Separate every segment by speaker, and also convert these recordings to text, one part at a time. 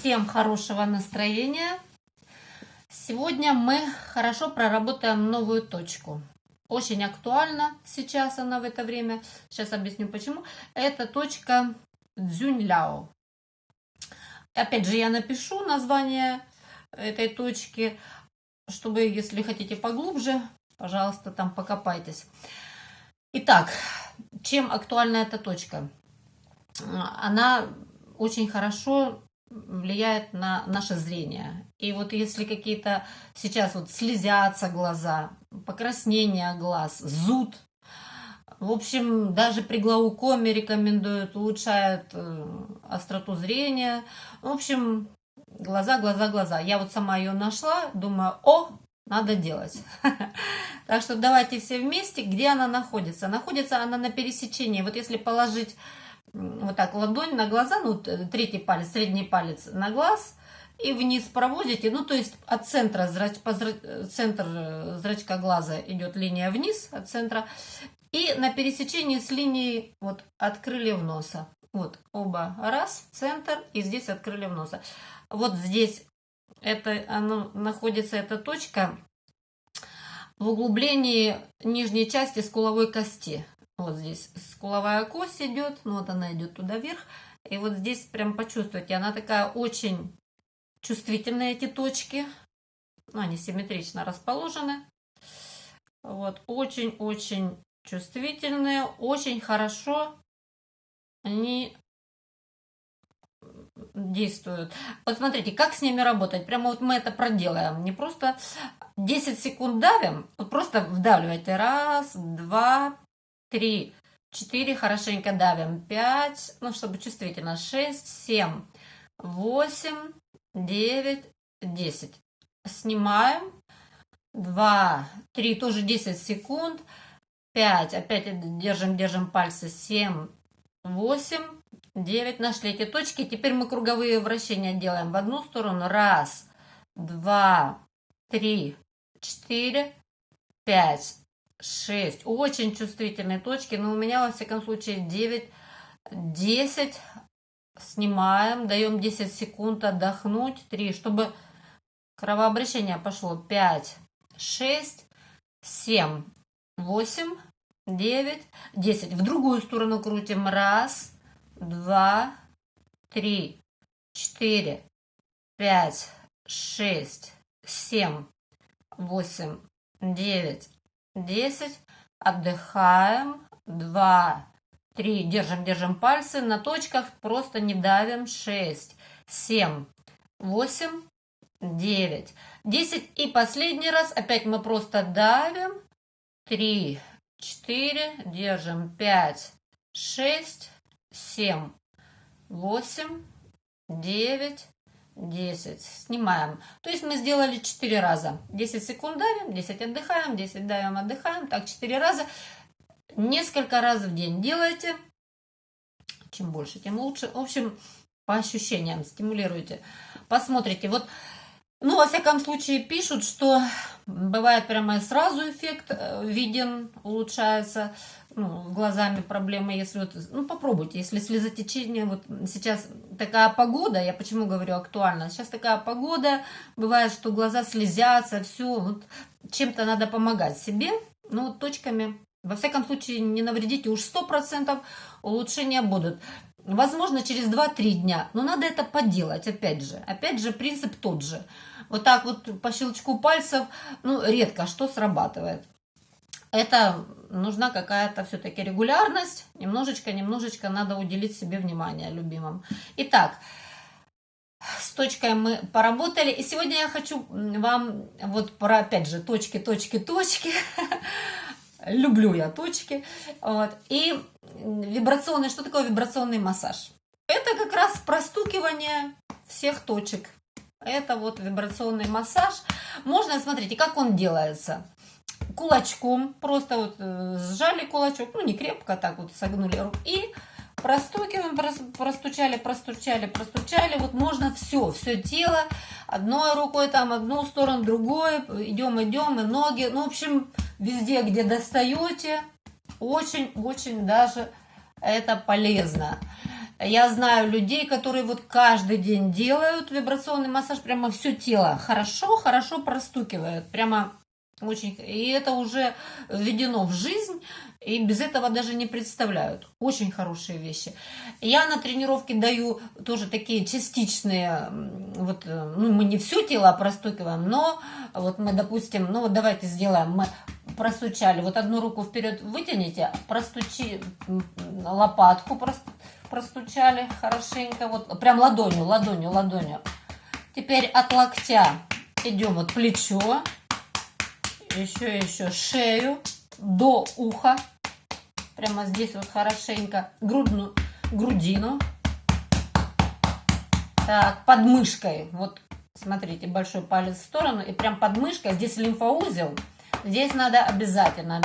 Speaker 1: Всем хорошего настроения. Сегодня мы хорошо проработаем новую точку. Очень актуальна сейчас она в это время. Сейчас объясню почему. Это точка Цзюньляо. Опять же, я напишу название этой точки, чтобы, если хотите поглубже, пожалуйста, там покопайтесь. Итак, чем актуальна эта точка? Она очень хорошо влияет на наше зрение. И вот если какие-то сейчас вот слезятся глаза, покраснение глаз, зуд, в общем, даже при глаукоме рекомендуют, улучшает остроту зрения. В общем, глаза. Я вот сама ее нашла, думаю, надо делать. Так что давайте все вместе. Где она находится? Находится она на пересечении. Вот если положить вот так ладонь на глаза, ну, третий палец, средний палец на глаз, и вниз проводите, ну, то есть от центра, центр зрачка глаза идет линия вниз, от центра, и на пересечении с линией вот от крыльев носа. Вот оба раз, центр, и здесь от крыльев носа. Вот здесь оно находится, эта точка, в углублении нижней части скуловой кости. Вот здесь скуловая кость идет, ну вот она идет туда вверх. И вот здесь прям почувствуйте, она такая очень чувствительная, эти точки. Ну, они симметрично расположены. Вот, очень-очень чувствительные, очень хорошо они действуют. Вот смотрите, как с ними работать. Прямо вот мы это проделаем. Не просто 10 секунд давим, вот просто вдавливайте. Раз, два, 3, 4, хорошенько давим, 5, ну, чтобы чувствительно, 6, 7, 8, 9, 10. Снимаем, 2, 3, тоже 10 секунд, 5, опять держим пальцы, 7, 8, 9, нашли эти точки. Теперь мы круговые вращения делаем в одну сторону, 1, 2, 3, 4, 5, 6. Очень чувствительные точки, но у меня, во всяком случае, 9, 10. Снимаем, даем 10 секунд отдохнуть. 3, чтобы кровообращение пошло. 5, 6, 7, 8, 9, 10. В другую сторону крутим. 1, 2, 3, 4, 5, 6, 7, 8, 9, 10, отдыхаем, 2, 3, держим пальцы на точках, просто не давим, 6, 7, 8, 9, 10, и последний раз, опять мы просто давим, 3, 4, держим, 5, 6, 7, 8, 9, 10. Снимаем. То есть мы сделали 4 раза. 10 секунд давим, 10 отдыхаем, 10 давим, отдыхаем. Так, 4 раза. Несколько раз в день делайте. Чем больше, тем лучше. В общем, по ощущениям стимулируйте. Посмотрите. Вот, ну, во всяком случае, пишут, что бывает прямо сразу эффект виден, улучшается. Ну, глазами проблемы, если вот, ну, попробуйте, если слезотечение, вот сейчас такая погода, я почему говорю актуально, сейчас такая погода, бывает, что глаза слезятся, все, вот чем-то надо помогать себе, ну, вот точками, во всяком случае, не навредите, уж 100% улучшения будут. Возможно, через 2-3 дня, но надо это поделать, опять же, принцип тот же. Вот так вот по щелчку пальцев, ну, редко что срабатывает. Это нужна какая-то все-таки регулярность, немножечко надо уделить себе внимание, любимым. Итак, с точкой мы поработали, и сегодня я хочу вам вот про, опять же, точки. Люблю я точки. Вот. И вибрационный, что такое вибрационный массаж? Это как раз простукивание всех точек. Это вот вибрационный массаж. Можно, смотрите, как он делается. Кулачком, просто вот сжали кулачок, ну, не крепко, так вот согнули руку, и простукиваем, простучали, вот можно все тело, одной рукой там, одну сторону, другой, идем, и ноги, ну, в общем, везде, где достаете, очень даже это полезно. Я знаю людей, которые вот каждый день делают вибрационный массаж, прямо все тело хорошо простукивают, прямо очень, и это уже введено в жизнь, и без этого даже не представляют. Очень хорошие вещи. Я на тренировке даю тоже такие частичные, вот, ну, мы не все тело простукиваем, но вот мы, допустим, ну вот давайте сделаем, мы простучали, вот одну руку вперед вытяните, лопатку простучали хорошенько, вот прям ладонью. Теперь от локтя идем вот плечо, еще шею до уха, прямо здесь вот хорошенько, грудину, так, под мышкой, вот смотрите, большой палец в сторону, и прям под мышкой, здесь лимфоузел, здесь надо обязательно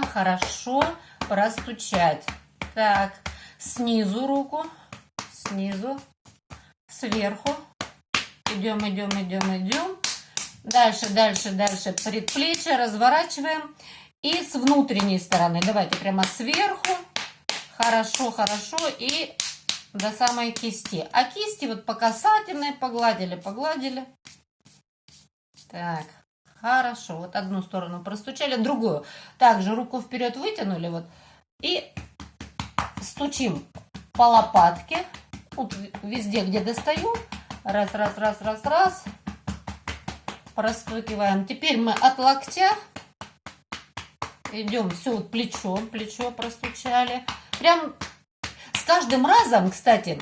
Speaker 1: хорошо простучать. Так, снизу руку, сверху, идем. Дальше предплечье разворачиваем. И с внутренней стороны. Давайте прямо сверху. Хорошо. И до самой кисти. А кисти вот по касательной погладили. Так, хорошо. Вот одну сторону простучали, другую. Также руку вперед вытянули. Вот. И стучим по лопатке. Вот везде, где достаю. Раз. Простукиваем. Теперь мы от локтя идем, все, вот плечо простучали. Прям с каждым разом, кстати,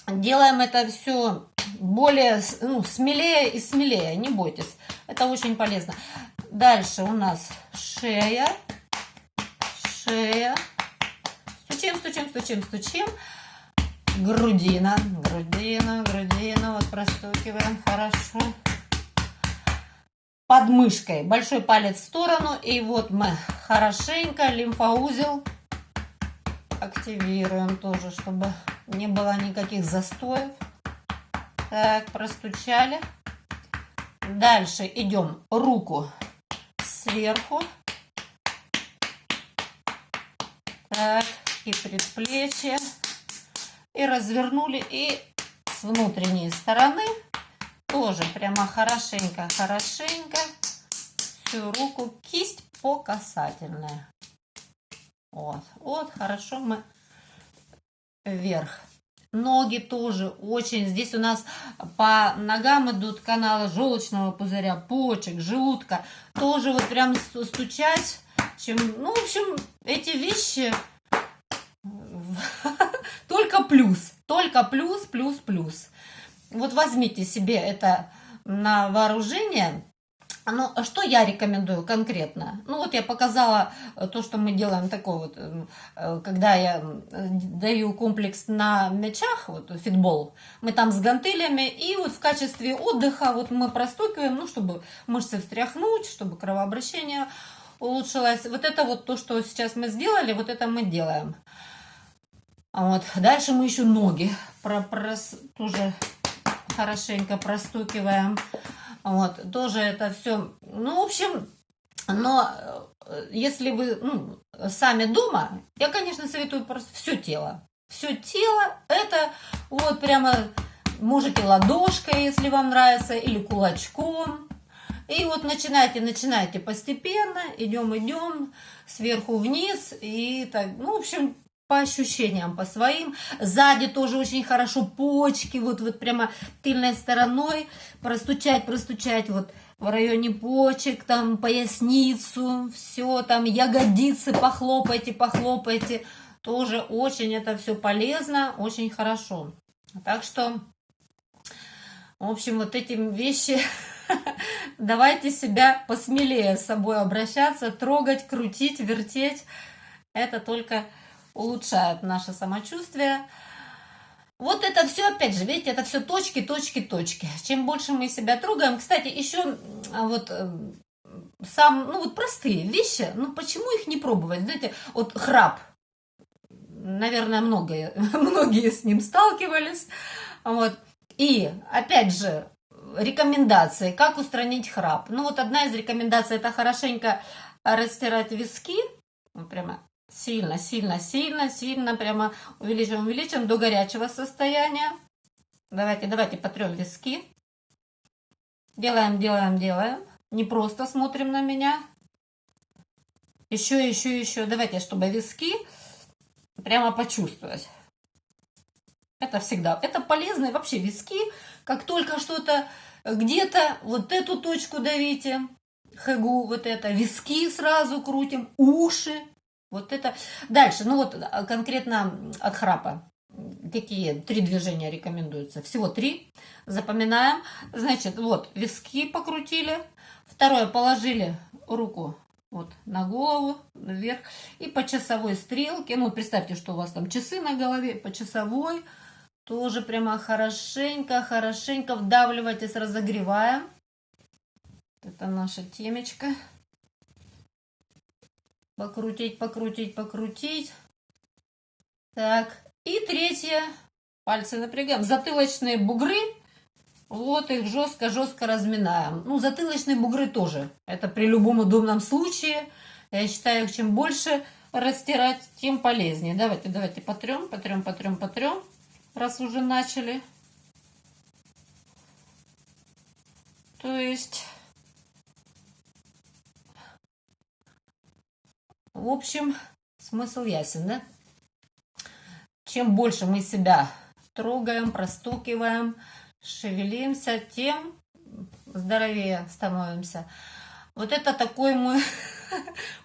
Speaker 1: делаем это все более, ну, смелее и смелее, не бойтесь. Это очень полезно. Дальше у нас шея. Стучим. Грудина. Вот простукиваем хорошо. Под мышкой большой палец в сторону, и вот мы хорошенько лимфоузел активируем тоже, чтобы не было никаких застоев. Так, простучали. Дальше идем руку сверху. Так, и предплечье. И развернули, и с внутренней стороны тоже прямо хорошенько. Всю руку, кисть по касательной. Вот, хорошо мы вверх. Ноги тоже очень. Здесь у нас по ногам идут каналы желчного пузыря, почек, желудка. Тоже вот прям стучать. Ну, в общем, эти вещи только плюс. Вот возьмите себе это на вооружение. Ну, что я рекомендую конкретно? Ну, вот я показала то, что мы делаем такое вот, когда я даю комплекс на мячах, вот фитбол, мы там с гантелями, и вот в качестве отдыха вот мы простукиваем, ну, чтобы мышцы встряхнуть, чтобы кровообращение улучшилось. Вот это вот то, что сейчас мы сделали, вот это мы делаем. Вот. Дальше мы еще ноги тоже хорошенько простукиваем. Вот, тоже это все, ну, в общем, но если вы, ну, сами дома, я, конечно, советую просто все тело. Все тело, это вот прямо можете ладошкой, если вам нравится, или кулачком. И вот начинайте постепенно, идем сверху вниз, и так, ну, в общем, по ощущениям, по своим. Сзади тоже очень хорошо почки, вот прямо тыльной стороной простучать вот в районе почек, там поясницу, все, там ягодицы похлопайте. Тоже очень это все полезно, очень хорошо. Так что, в общем, вот эти вещи, давайте себя посмелее с собой обращаться, трогать, крутить, вертеть. Это только улучшает наше самочувствие. Вот это все, опять же, видите, это все точки. Чем больше мы себя трогаем, кстати, еще вот ну вот простые вещи, ну почему их не пробовать? Знаете, вот храп, наверное, многие с ним сталкивались. Вот. И, опять же, рекомендации, как устранить храп. Ну вот одна из рекомендаций — это хорошенько растирать виски, вот прямо Сильно, сильно, сильно, сильно прямо увеличим, увеличим до горячего состояния. Давайте, давайте потрем виски. Делаем, делаем, делаем. Не просто смотрим на меня. Еще, еще, еще. Давайте, чтобы виски прямо почувствовать. Это всегда. Это полезно. И вообще виски, как только что-то где-то, вот эту точку давите. Хэгу, вот это. Виски сразу крутим. Уши. Вот это. Дальше, ну вот конкретно от храпа. Какие 3 движения рекомендуются? Всего 3. Запоминаем. Значит, вот виски покрутили. Второе, положили руку вот на голову, вверх. И по часовой стрелке, ну представьте, что у вас там часы на голове, по часовой. Тоже прямо хорошенько, хорошенько вдавливайтесь, разогреваем. Это наша темечка. Покрутить, покрутить, покрутить. Так. И третье. Пальцы напрягаем. Затылочные бугры. Вот их жестко-жестко разминаем. Ну, затылочные бугры тоже. Это при любом удобном случае. Я считаю, их чем больше растирать, тем полезнее. Давайте, давайте потрем, потрем, потрем, потрем. Раз уже начали. То есть... В общем, смысл ясен, да? Чем больше мы себя трогаем, простукиваем, шевелимся, тем здоровее становимся. Вот это такой мой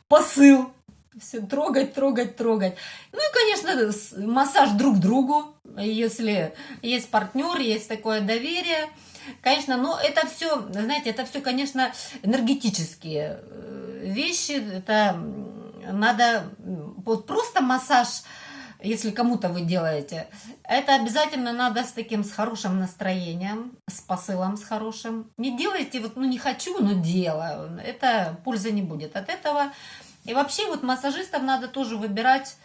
Speaker 1: посыл. Все трогать, трогать, трогать. Ну и, конечно, массаж друг другу, если есть партнер, есть такое доверие. Конечно, но это все, знаете, это все, конечно, энергетические вещи. Это надо вот просто массаж, если кому-то вы делаете, это обязательно надо с таким, с хорошим настроением, с посылом, с хорошим. Не делайте вот, ну не хочу, но делаю. Это пользы не будет от этого. И вообще вот массажистов надо тоже выбирать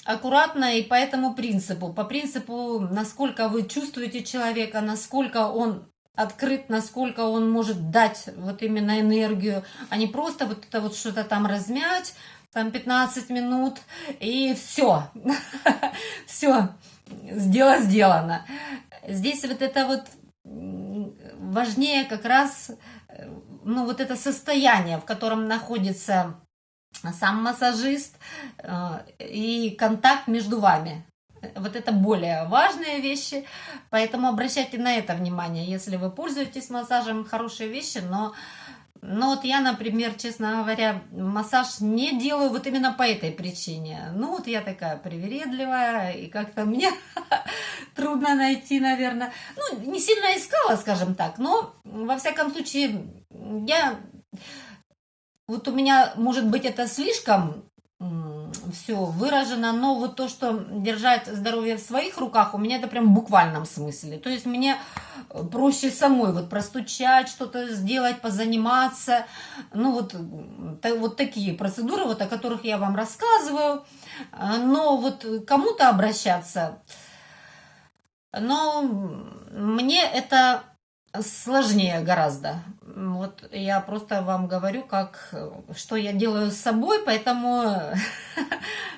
Speaker 1: аккуратно и по этому принципу. По принципу, насколько вы чувствуете человека, насколько он открыт, насколько он может дать вот именно энергию, а не просто вот это вот что-то там размять, там 15 минут, и все. Все, дело сделано. Здесь вот это вот важнее как раз, ну, вот это состояние, в котором находится сам массажист и контакт между вами. Вот это более важные вещи, поэтому обращайте на это внимание. Если вы пользуетесь массажем, хорошие вещи, но вот я, например, честно говоря, массаж не делаю вот именно по этой причине. Ну вот я такая привередливая, и как-то мне трудно найти, наверное. Ну, не сильно искала, скажем так, но во всяком случае я... Вот у меня, может быть, это слишком все выражено, но вот то, что держать здоровье в своих руках, у меня это прям в буквальном смысле. То есть мне проще самой вот простучать, что-то сделать, позаниматься. Ну вот такие процедуры, вот о которых я вам рассказываю. Но вот кому-то обращаться, но мне это сложнее гораздо. Вот я просто вам говорю, что я делаю с собой, поэтому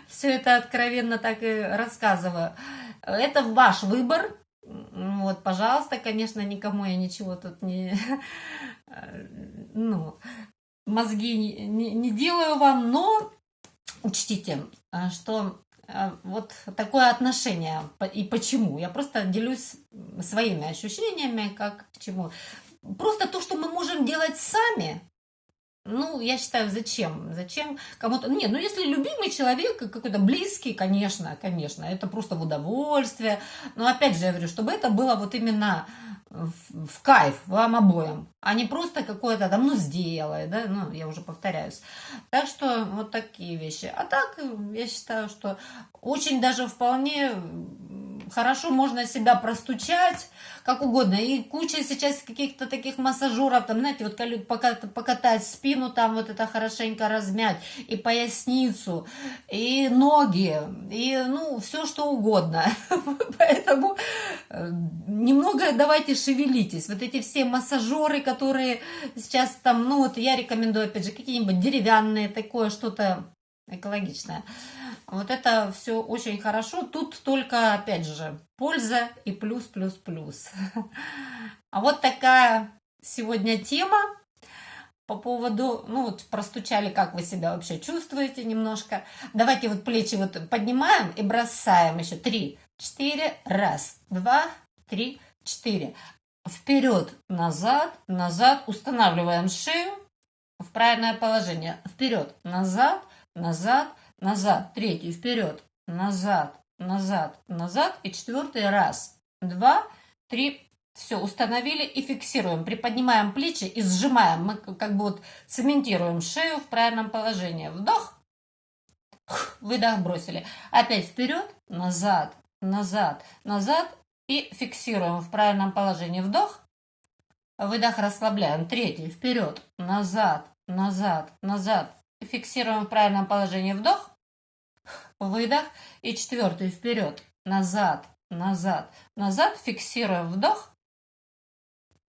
Speaker 1: все это откровенно так и рассказываю. Это ваш выбор. Вот, пожалуйста, конечно, никому я ничего тут не... Ну, мозги не делаю вам, но учтите, что вот такое отношение. И почему? Я просто делюсь своими ощущениями, как к чему. Просто то, что мы можем делать сами, ну, я считаю, зачем? Зачем кому-то... Нет, ну, если любимый человек, какой-то близкий, конечно, это просто в удовольствие. Но, опять же, я говорю, чтобы это было вот именно в кайф вам обоим, а не просто какое-то там, ну, сделай, да, ну, я уже повторяюсь. Так что вот такие вещи. А так, я считаю, что очень даже вполне хорошо можно себя простучать, как угодно. И куча сейчас каких-то таких массажеров, там, знаете, вот покатать спину, там вот это хорошенько размять, и поясницу, и ноги, и, ну, все что угодно. Поэтому немного давайте шевелитесь. Вот эти все массажеры, которые сейчас там, ну, вот я рекомендую, опять же, какие-нибудь деревянные, такое что-то экологичная. Вот это все очень хорошо. Тут только, опять же, польза и плюс, плюс, плюс. А вот такая сегодня тема по поводу, ну вот простучали, как вы себя вообще чувствуете немножко. Давайте вот плечи вот поднимаем и бросаем еще 3, 4, раз, 2, 3, 4. Вперед, назад, назад, устанавливаем шею в правильное положение. Вперед, назад, назад, назад. Третий, вперед, назад, назад, назад. И четвертый, раз, два, три. Все, установили и фиксируем. Приподнимаем плечи и сжимаем. Мы как бы вот цементируем шею в правильном положении. Вдох, выдох, бросили. Опять вперед, назад, назад, назад. И фиксируем в правильном положении. Вдох, выдох, расслабляем. Третий, вперед, назад, назад, назад. Фиксируем в правильном положении. Вдох, выдох. И четвертый, вперед, назад, назад, назад. Фиксируем. Вдох,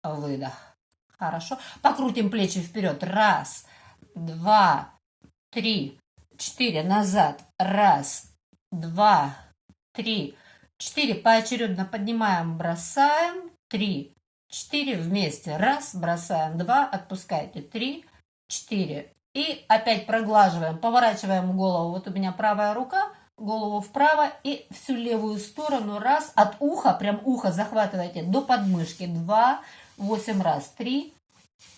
Speaker 1: выдох. Хорошо. Покрутим плечи вперед. Раз, два, три, 4. Назад. Раз, два, три, 4. Поочередно поднимаем, бросаем. 3, 4. Вместе. Раз, бросаем. 2, отпускайте. 3, 4. И опять проглаживаем, поворачиваем голову. Вот у меня правая рука, голову вправо и всю левую сторону. Раз, от уха, прям ухо захватывайте до подмышки. 2, 8 раз. 3,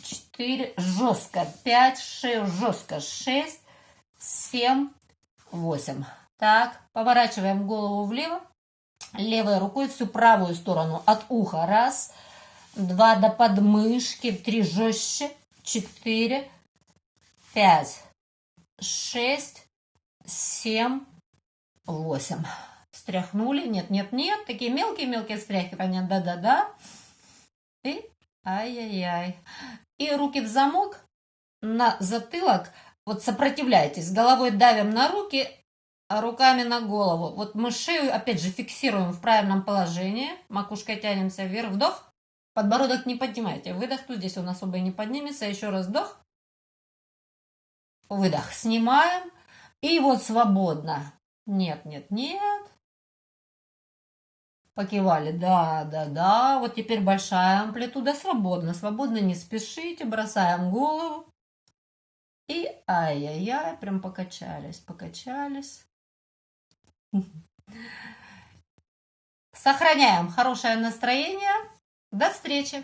Speaker 1: 4, жестко. 5, шею жестко. 6, 7, 8. Так, поворачиваем голову влево. Левой рукой всю правую сторону от уха. Раз, 2 до подмышки. 3 жестче. 4, 5, 6, 7, 8. Встряхнули. Нет, нет, нет. Такие мелкие-мелкие встряхивания. Да-да-да. И ай-яй-яй. И руки в замок на затылок. Вот сопротивляйтесь. Головой давим на руки, а руками на голову. Вот мы шею, опять же, фиксируем в правильном положении. Макушкой тянемся вверх. Вдох. Подбородок не поднимайте. Выдох. Тут здесь он особо и не поднимется. Еще раз вдох. Выдох. Снимаем. И вот свободно. Нет, нет, нет. Покивали. Да, да, да. Вот теперь большая амплитуда. Свободно. Свободно, не спешите. Бросаем голову. И ай-яй-яй. Прям покачались, покачались. Сохраняем хорошее настроение. До встречи.